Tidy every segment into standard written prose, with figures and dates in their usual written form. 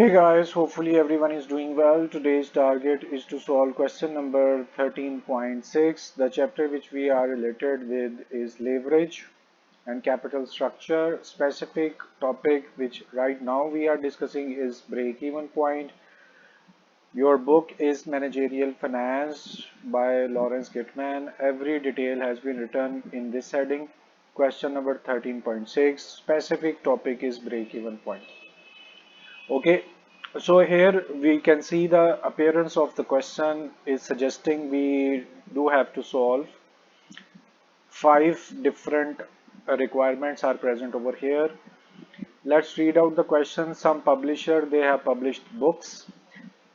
Hey guys, hopefully everyone is doing well. Today's target is to solve question number 13.6. The chapter which we are related with is leverage and capital structure. Specific topic which right now we are discussing is break-even point. Your book is Managerial Finance by Lawrence Gitman. Every detail has been written in this heading. Question number 13.6. Specific topic is break-even point. Okay, so here we can see the appearance of the question is suggesting we do have to solve five different requirements are present over here. Let's read out the question. Some publisher they have published books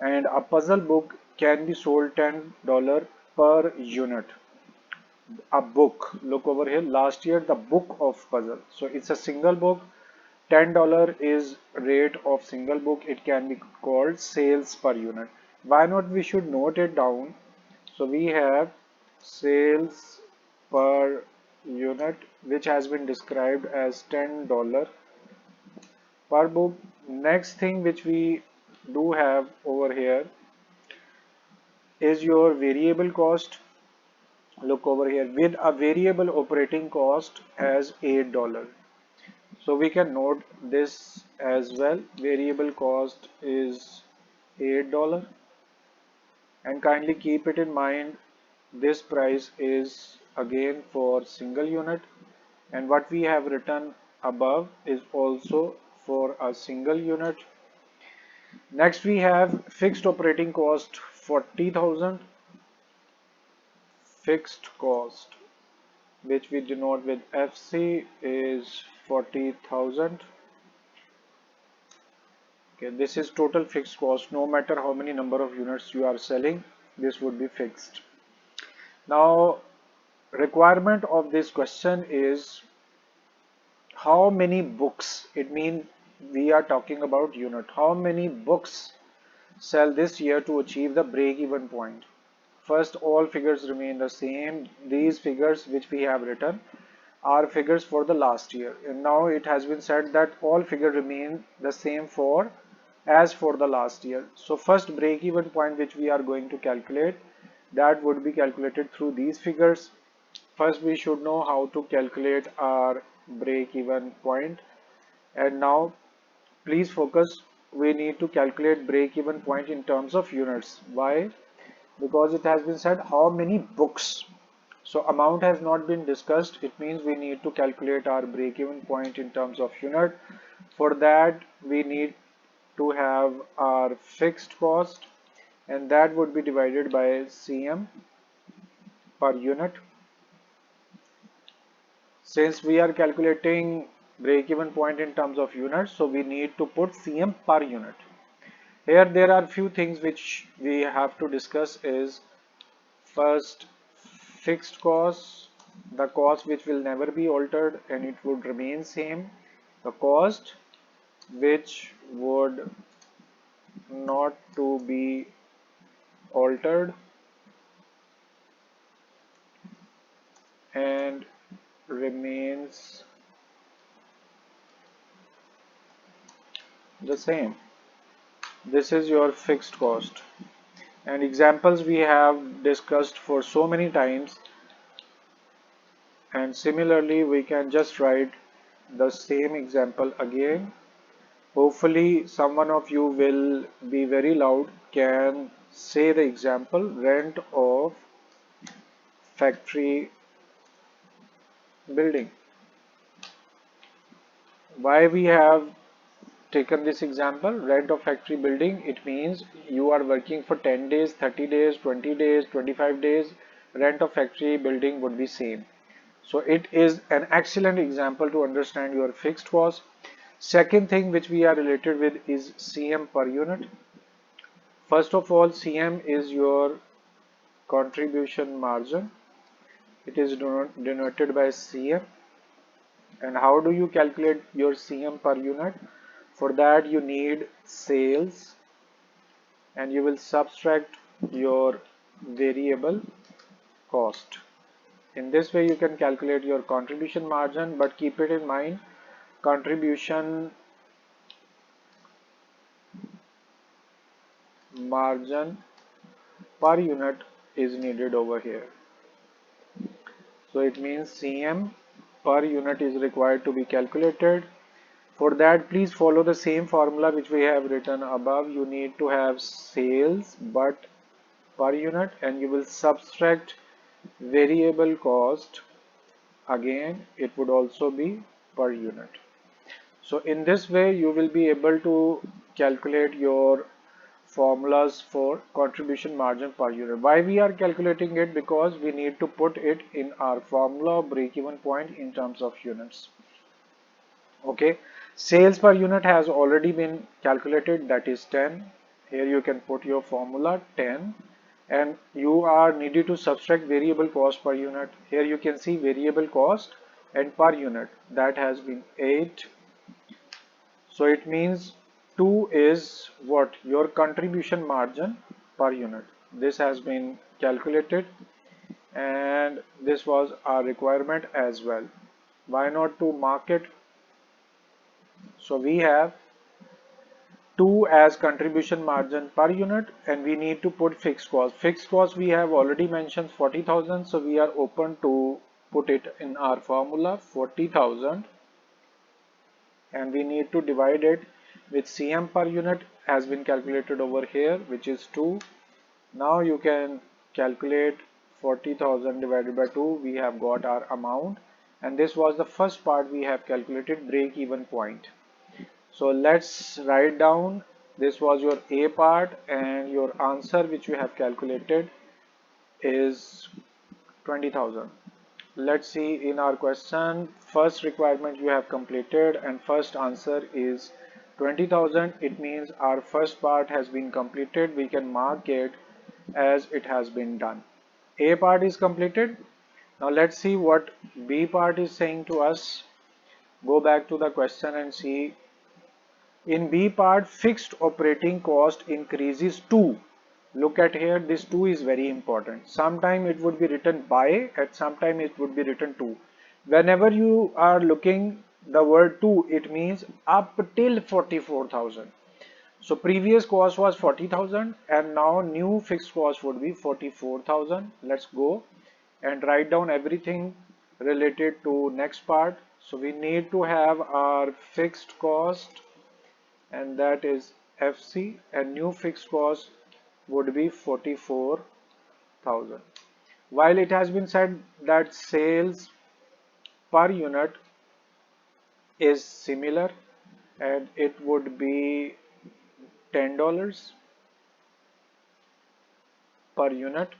and a puzzle book can be sold $10 per unit. A book, look over here, last year the book of puzzle. So it's a single book. $10 is rate of single book. It can be called sales per unit. Why not we should note it down. So we have sales per unit which has been described as $10 per book. Next thing which we do have over here is your variable cost. Look over here with a variable operating cost as $8. So we can note this as well. Variable cost is $8 and kindly keep it in mind this price is again for single unit and what we have written above is also for a single unit. Next we have fixed operating cost 40,000, fixed cost which we denote with FC is 40,000. Okay, this is total fixed cost. No matter how many number of units you are selling, this would be fixed. Now, requirement of this question is how many books. It means we are talking about unit. How many books sell this year to achieve the break-even point? First, all figures remain the same. These figures which we have written are figures for the last year. And now it has been said that all figures remain the same for as for the last year. So first break-even point which we are going to calculate, that would be calculated through these figures. First we should know how to calculate our break-even point. And now please focus, we need to calculate break-even point in terms of units. Why? Because it has been said how many books. So amount has not been discussed. It means we need to calculate our break-even point in terms of unit. For that we need to have our fixed cost and that would be divided by CM per unit. Since we are calculating break-even point in terms of units, so we need to put CM per unit. Here there are few things which we have to discuss is first fixed cost, the cost which will never be altered and it would remain same, the cost which would not to be altered and remains the same. This is your fixed cost and examples we have discussed for so many times, and similarly we can just write the same example again. Hopefully someone of you will be very loud, can say the example rent of factory building. Why we have taken this example rent of factory building? It means you are working for 10 days, 30 days, 20 days, 25 days, rent of factory building would be same. So it is an excellent example to understand your fixed cost. Second thing which we are related with is CM per unit. First of all, CM is your contribution margin. It is denoted by CM. And how do you calculate your CM per unit? For that you need sales and you will subtract your variable cost. In this way you can calculate your contribution margin, but keep it in mind contribution margin per unit is needed over here. So it means CM per unit is required to be calculated. For that, please follow the same formula which we have written above. You need to have sales but per unit, and you will subtract variable cost. Again, it would also be per unit. So in this way, you will be able to calculate your formulas for contribution margin per unit. Why we are calculating it? Because we need to put it in our formula break-even point in terms of units. Okay, sales per unit has already been calculated, that is 10. Here you can put your formula 10, and you are needed to subtract variable cost per unit. Here you can see variable cost and per unit, that has been 8. So it means 2 is what? Your contribution margin per unit. This has been calculated, and this was our requirement as well. Why not to mark it? So we have 2 as contribution margin per unit, and we need to put fixed cost. Fixed cost we have already mentioned 40,000, so we are open to put it in our formula 40,000, and we need to divide it with CM per unit has been calculated over here, which is 2. Now you can calculate 40,000 divided by 2. We have got our amount, and this was the first part we have calculated, break even point. So let's write down, this was your A part, and your answer which you have calculated is 20,000. Let's see in our question, first requirement you have completed and first answer is 20,000. It means our first part has been completed. We can mark it as it has been done. A part is completed. Now let's see what B part is saying to us. Go back to the question and see. In B part, fixed operating cost increases to. Look at here, this 2 is very important. Sometime it would be written by, and sometime it would be written to. Whenever you are looking the word to, it means up till 44,000. So previous cost was 40,000, and now new fixed cost would be 44,000. Let's go and write down everything related to next part. So we need to have our fixed cost, and that is FC, and new fixed cost would be 44,000. While it has been said that sales per unit is similar, and it would be $10 per unit,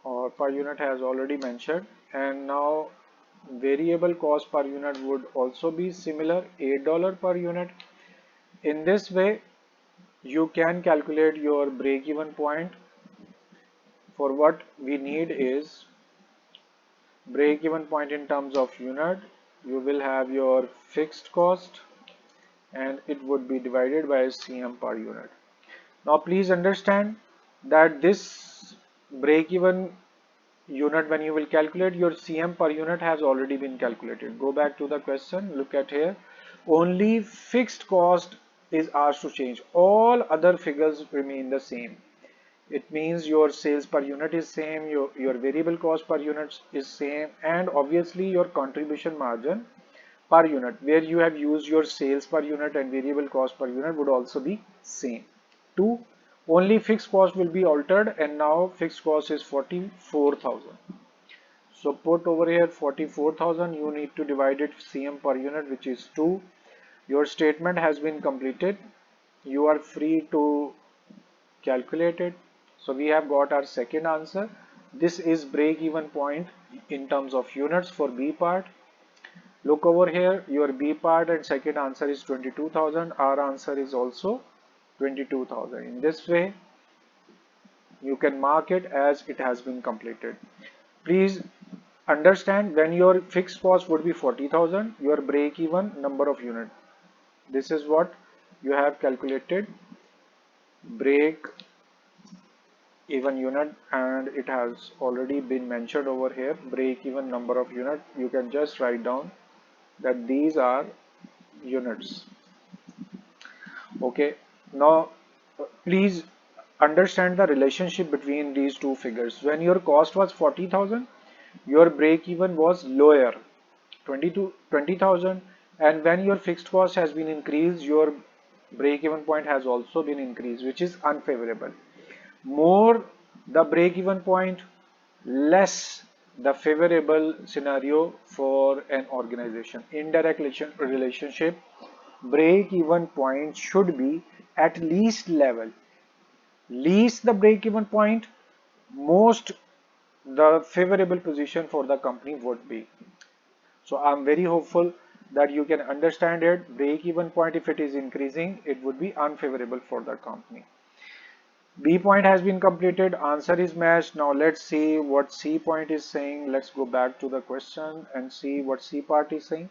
or per unit has already mentioned, and now variable cost per unit would also be similar, $8 per unit. In this way you can calculate your break-even point. For what we need is break-even point in terms of unit. You will have your fixed cost, and it would be divided by CM per unit. Now please understand that this break-even unit, when you will calculate your CM per unit, has already been calculated. Go back to the question, look at here. Only fixed cost is asked to change. All other figures remain the same. It means your sales per unit is same, your variable cost per unit is same, and obviously your contribution margin per unit, where you have used your sales per unit and variable cost per unit, would also be same. 2. Only fixed cost will be altered, and now fixed cost is 44,000. So put over here 44,000. You need to divide it CM per unit, which is 2. Your statement has been completed. You are free to calculate it. So we have got our second answer. This is break even point in terms of units for B part. Look over here, your B part and second answer is 22,000. Our answer is also 22,000. In this way you can mark it as it has been completed. Please understand, when your fixed cost would be 40,000, your break even number of unit. This is what you have calculated, break even unit, and it has already been mentioned over here, break even number of unit. You can just write down that these are units. Okay, now Please understand the relationship between these two figures. When your cost was 40,000, your break even was lower, 20,000, and when your fixed cost has been increased, your break even point has also been increased, which is unfavorable. More the break even point, less the favorable scenario for an organization. Indirect relationship, break even point should be at least level. Least the break even point, most the favorable position for the company would be. So I'm very hopeful that you can understand it. Break even point, if it is increasing, it would be unfavorable for the company. B point has been completed, answer is matched. Now let's see what C point is saying. Let's go back to the question and see what C part is saying.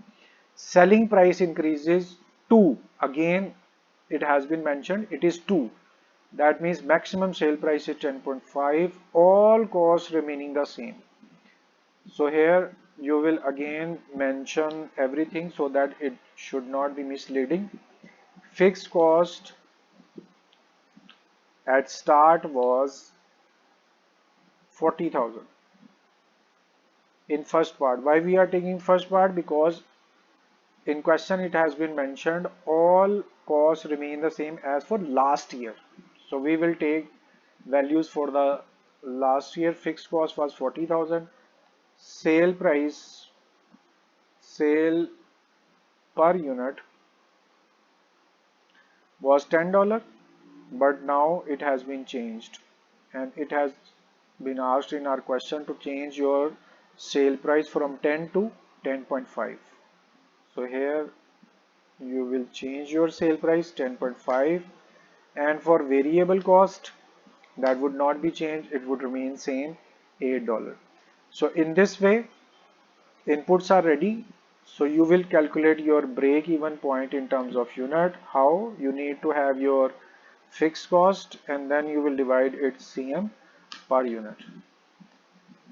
Selling price increases 2. Again, it has been mentioned, it is 2. That means maximum sale price is 10.5, all costs remaining the same. So here you will again mention everything so that it should not be misleading. Fixed cost at start was 40,000 in first part. Why we are taking first part? Because in question it has been mentioned all costs remain the same as for last year. So we will take values for the last year. Fixed cost was 40,000. Sale price, sale per unit was $10, but now it has been changed and it has been asked in our question to change your sale price from 10 to 10.5. So here you will change your sale price 10.5, and for variable cost that would not be changed, it would remain same, $8. So in this way inputs are ready. So you will calculate your break even point in terms of unit. How? You need to have your fixed cost and then you will divide it CM per unit.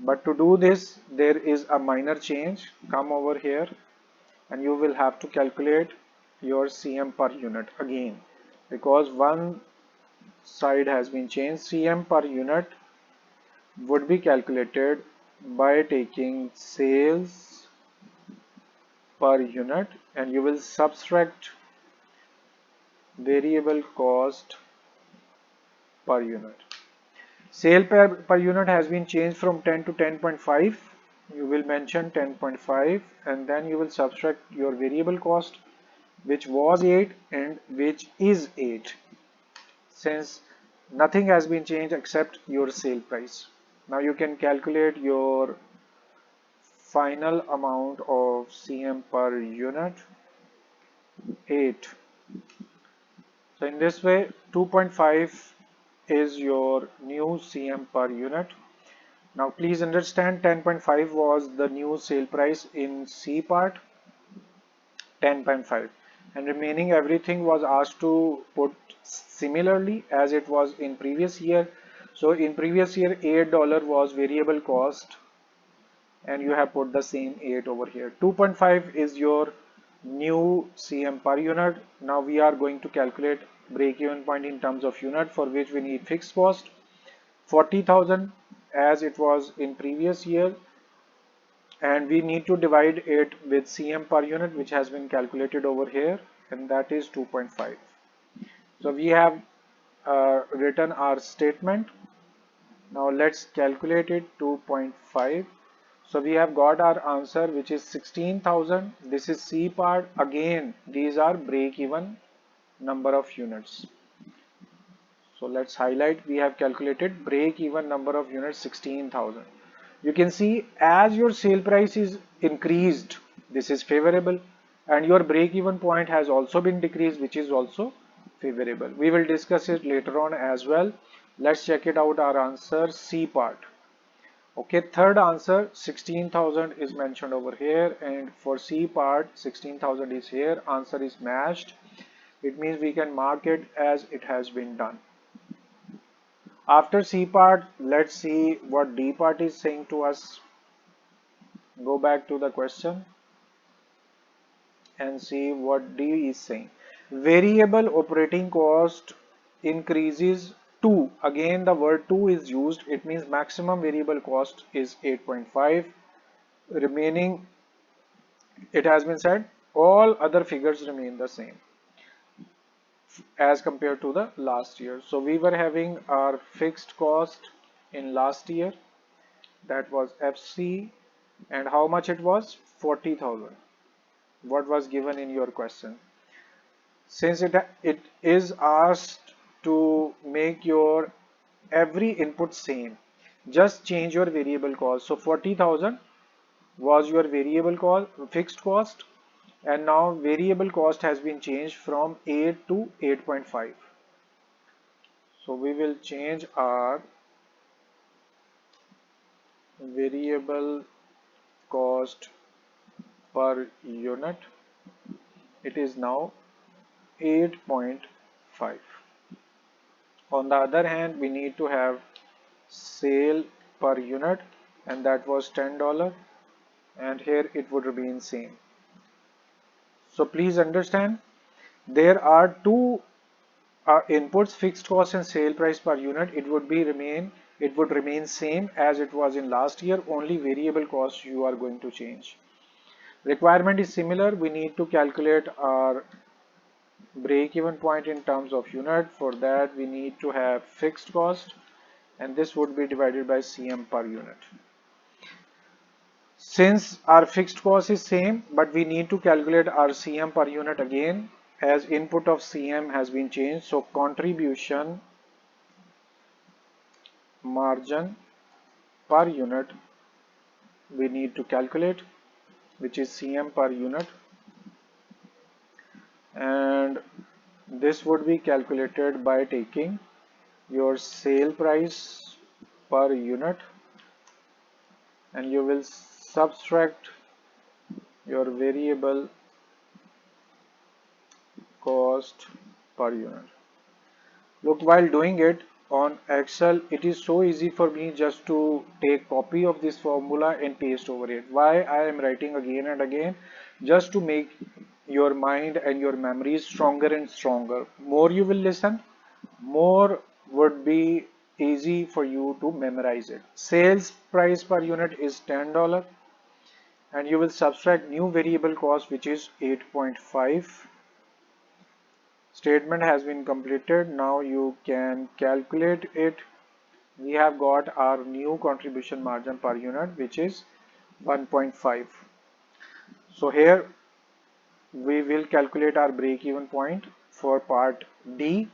But to do this, there is a minor change. Come over here and you will have to calculate your CM per unit again, because one side has been changed. CM per unit would be calculated by taking sales per unit and you will subtract variable cost per unit. Sale per unit has been changed from 10 to 10.5. You will mention 10.5 and then you will subtract your variable cost, which was 8 and which is 8, since nothing has been changed except your sale price. Now you can calculate your final amount of CM per unit, 8. So in this way 2.5 is your new CM per unit. Now please understand 10.5 was the new sale price in C part, 10.5, and remaining everything was asked to put similarly as it was in previous year. So in previous year $8 was variable cost and you have put the same 8 over here. 2.5 is your new CM per unit. Now we are going to calculate break even point in terms of unit, for which we need fixed cost 40,000 as it was in previous year, and we need to divide it with CM per unit, which has been calculated over here, and that is 2.5. So we have written our statement. Now let's calculate it. 2.5. So we have got our answer, which is 16,000. This is C part. Again, these are break even number of units. So let's highlight. We have calculated break even number of units 16,000. You can see as your sale price is increased, this is favorable, and your break even point has also been decreased, which is also favorable. We will discuss it later on as well. Let's check it out. Our answer C part. Okay, third answer 16,000 is mentioned over here, and for C part 16,000 is here. Answer is matched. It means we can mark it as it has been done. After C part, let's see what D part is saying to us. Go back to the question and see what D is saying. Variable operating cost increases 2. Again, the word 2 is used. It means maximum variable cost is 8.5. Remaining, it has been said, all other figures remain the same as compared to the last year. So we were having our fixed cost in last year, that was FC, and how much it was? 40,000. What was given in your question? Since it is asked to make your every input same, just change your variable cost. So 40,000 was your variable cost, fixed cost, and now variable cost has been changed from 8 to 8.5. So we will change our variable cost per unit. It is now 8.5. On the other hand, we need to have sale per unit, and that was $10, and here it would remain same. So please understand, there are two inputs, fixed cost and sale price per unit. It would remain same as it was in last year, only variable cost you are going to change. Requirement is similar. We need to calculate our break-even point in terms of unit. For that, we need to have fixed cost, and this would be divided by CM per unit. Since our fixed cost is same, but we need to calculate our CM per unit again, as input of CM has been changed. So contribution margin per unit we need to calculate, which is CM per unit, and this would be calculated by taking your sale price per unit, and you will subtract your variable cost per unit. Look, while doing it on Excel, it is so easy for me just to take copy of this formula and paste over it. Why I am writing again and again? Just to make your mind and your memories stronger and stronger. More you will listen, more would be easy for you to memorize it. Sales price per unit is $10, and you will subtract new variable cost, which is 8.5. Statement has been completed. Now you can calculate it. We have got our new contribution margin per unit, which is 1.5. So here we will calculate our break-even point for part D,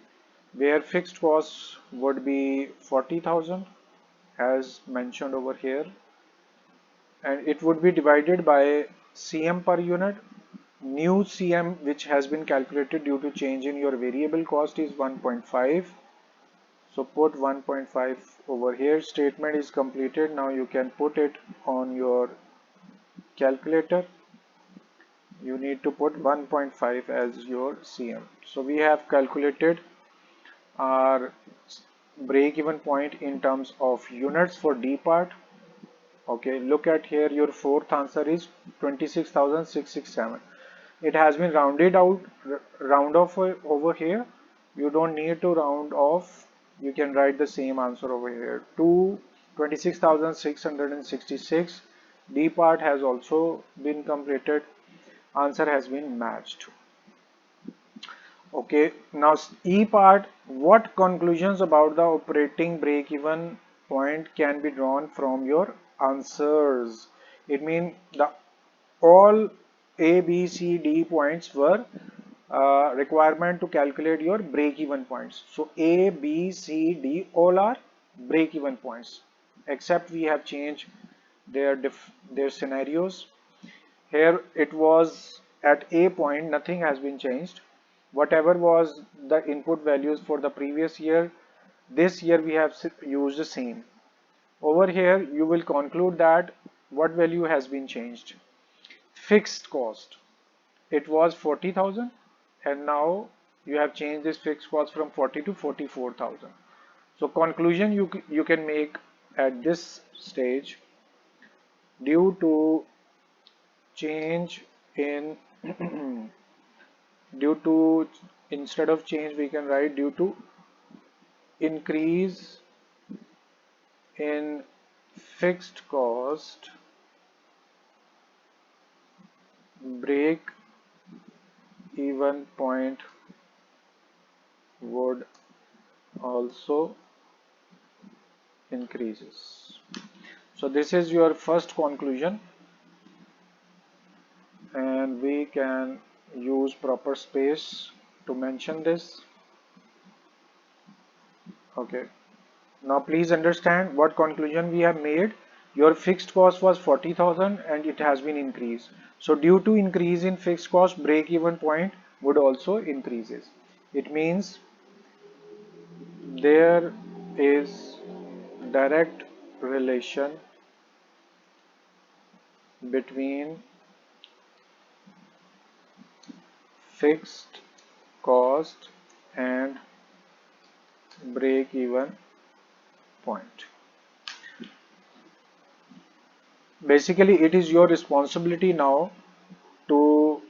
where fixed costs would be 40,000 as mentioned over here, and it would be divided by CM per unit. New CM which has been calculated due to change in your variable cost is 1.5. So put 1.5 over here. Statement is completed. Now you can put it on your calculator. You need to put 1.5 as your CM. So we have calculated our break-even point in terms of units for D part. Okay, look at here, your fourth answer is 26,667. It has been rounded out, round off over here. You don't need to round off. You can write the same answer over here. 26,666. D part has also been completed. Answer has been matched. Okay, now E part, what conclusions about the operating break-even point can be drawn from your answers? It means the all A, B, C, D points were requirement to calculate your break-even points. So A, B, C, D all are break-even points, except we have changed their scenarios. Here it was at A point, nothing has been changed. Whatever was the input values for the previous year, this year we have used the same. Over here you will conclude that what value has been changed. Fixed cost, it was 40,000, and now you have changed this fixed cost from 40 to 44,000. So conclusion you can make at this stage, due to change in due to, instead of change we can write due to increase in fixed cost, break even point would also increases. So this is your first conclusion, and we can use proper space to mention this. Okay. Now please understand what conclusion we have made. Your fixed cost was 40,000 and it has been increased. So due to increase in fixed cost, break even point would also increases. It means there is direct relation between fixed cost and break even point. Basically, it is your responsibility now to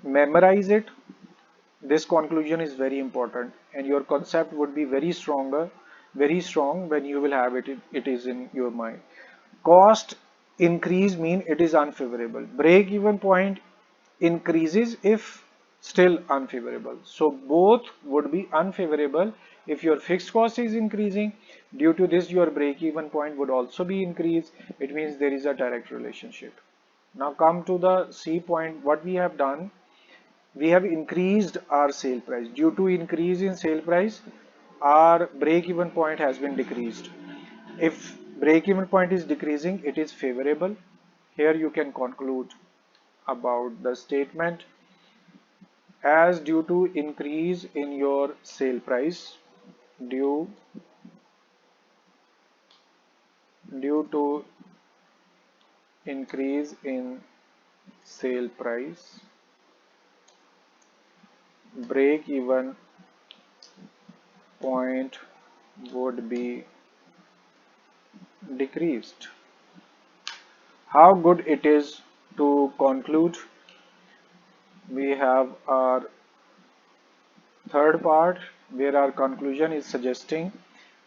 memorize it. This conclusion is very important, and your concept would be very strong when you will have it is in your mind. Cost increase mean it is unfavorable. Break even point increases if still unfavorable. So both would be unfavorable. If your fixed cost is increasing, due to this your break even point would also be increased. It means there is a direct relationship. Now come to the C point. What we have done, we have increased our sale price. Due to increase in sale price, our break even point has been decreased. If break even point is decreasing, it is favorable. Here you can conclude about the statement as due to increase in your sale price, due to increase in sale price, break even point would be decreased. How good it is to conclude. We have our third part where our conclusion is suggesting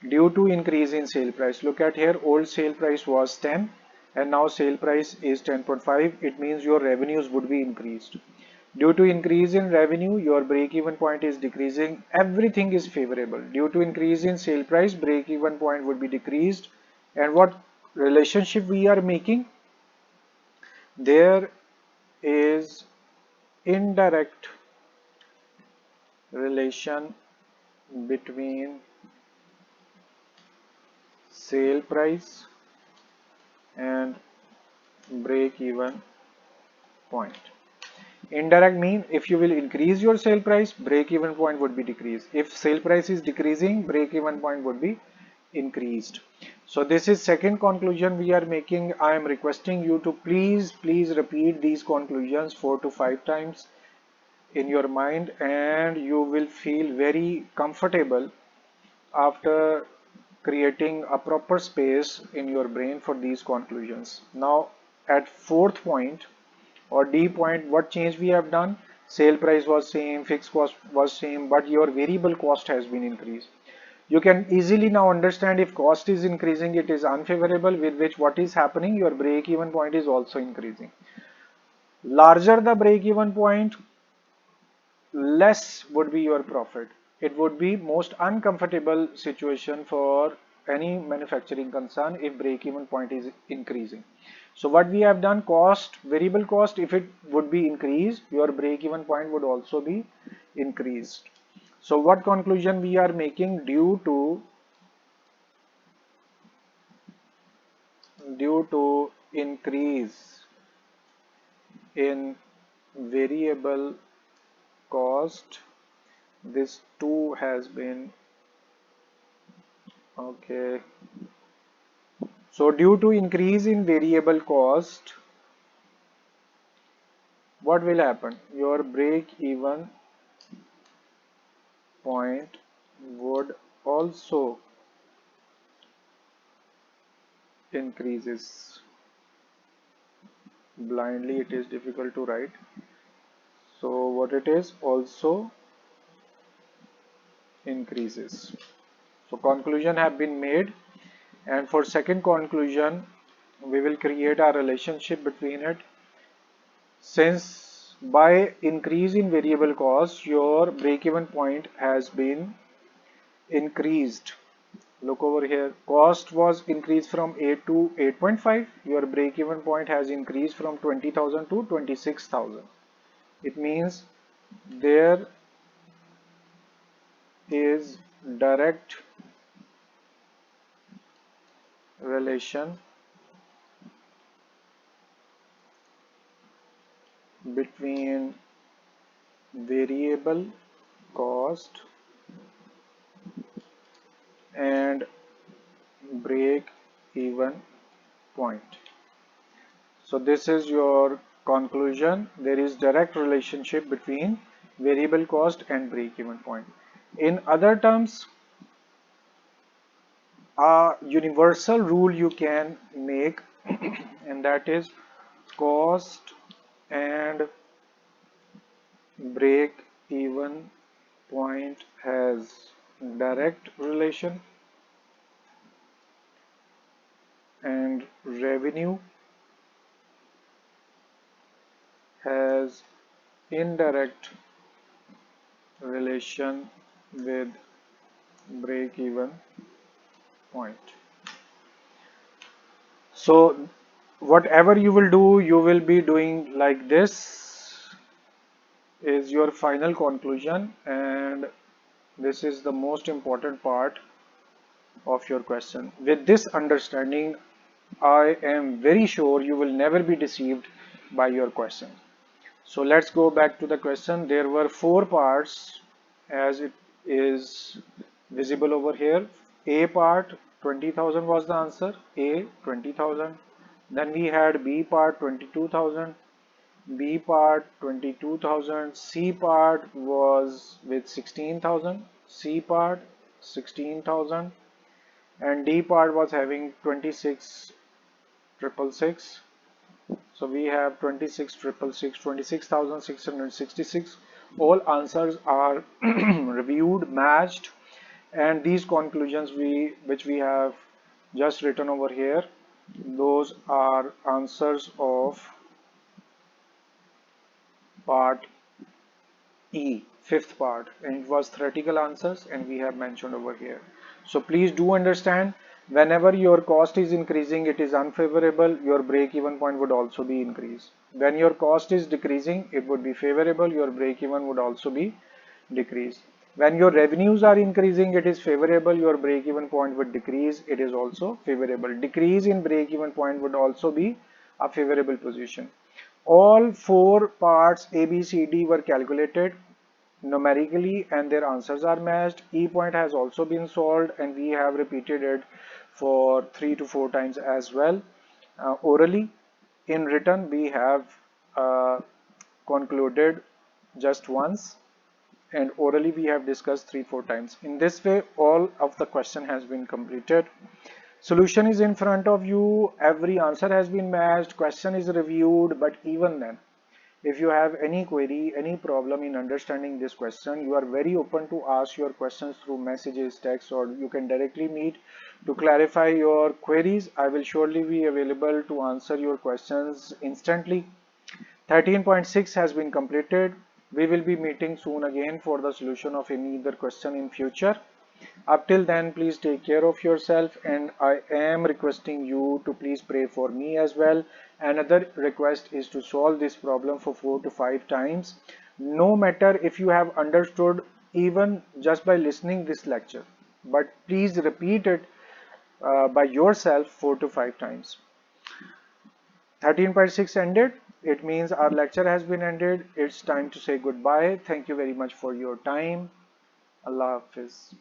due to increase in sale price. Look at here, old sale price was 10 and now sale price is 10.5. It means your revenues would be increased. Due to increase in revenue, your break even point is decreasing. Everything is favorable. Due to increase in sale price, break even point would be decreased. And what relationship we are making? There is indirect relation between sale price and break even point. Indirect mean if you will increase your sale price, break even point would be decreased. If sale price is decreasing, break even point would be increased. So this is second conclusion we are making. I am requesting you to please repeat these conclusions 4 to 5 times in your mind, and you will feel very comfortable after creating a proper space in your brain for these conclusions. Now at fourth point or D point, what change we have done? Sale price was same, fixed cost was same, but your variable cost has been increased. You can easily now understand if cost is increasing, it is unfavorable, with which what is happening, your break even point is also increasing. Larger the break even point, less would be your profit. It would be most uncomfortable situation for any manufacturing concern if break even point is increasing. So what we have done, cost, variable cost, if it would be increased, your break even point would also be increased. So what conclusion we are making? Due to increase in variable cost, this too has been okay. So due to increase in variable cost, what will happen? Your break even point would also increases. Blindly it is difficult to write. So what it is, also increases. So conclusion have been made, and for second conclusion we will create a relationship between it. Since by increase in variable cost your break-even point has been increased. Look over here. Cost was increased from 8 to 8.5. Your break-even point has increased from 20,000 to 26,000. It means there is direct relation between variable cost and break-even point. So this is your conclusion. There is direct relationship between variable cost and break-even point. In other terms, a universal rule you can make and that is cost and break-even point has direct relation and revenue has indirect relation with break-even point. So whatever you will do, you will be doing like this is your final conclusion, and this is the most important part of your question. With this understanding, I am very sure you will never be deceived by your question. So let's go back to the question. There were four parts as it is visible over here. A part 20,000 was the answer. A 20,000. Then we had B part 22,000. B part 22,000. C part was with 16,000. C part 16,000. And D part was having 26,666. So we have 26,666, 26,666. All answers are reviewed, matched, and these conclusions which we have just written over here, those are answers of part E, fifth part, and it was theoretical answers and we have mentioned over here. So please do understand, whenever your cost is increasing, it is unfavorable, your break-even point would also be increased. When your cost is decreasing, it would be favorable, your break-even would also be decreased. When your revenues are increasing, it is favorable, your break-even point would decrease, it is also favorable. Decrease in break-even point would also be a favorable position. All four parts A, B, C, D were calculated numerically and their answers are matched. E point has also been solved and we have repeated it for 3 to 4 times as well. Orally, in written, we have concluded just once, and orally we have discussed 3-4 times. In this way, all of the question has been completed. Solution is in front of you, every answer has been matched, question is reviewed, but even then, if you have any query, any problem in understanding this question, you are very open to ask your questions through messages, text, or you can directly meet to clarify your queries. I will surely be available to answer your questions instantly. 13.6 has been completed. We will be meeting soon again for the solution of any other question in future. Up till then, please take care of yourself, and I am requesting you to please pray for me as well. Another request is to solve this problem for 4 to 5 times. No matter if you have understood even just by listening this lecture, but please repeat it by yourself 4 to 5 times. 13.6 ended. It means our lecture has been ended. It's time to say goodbye. Thank you very much for your time. Allah Hafiz.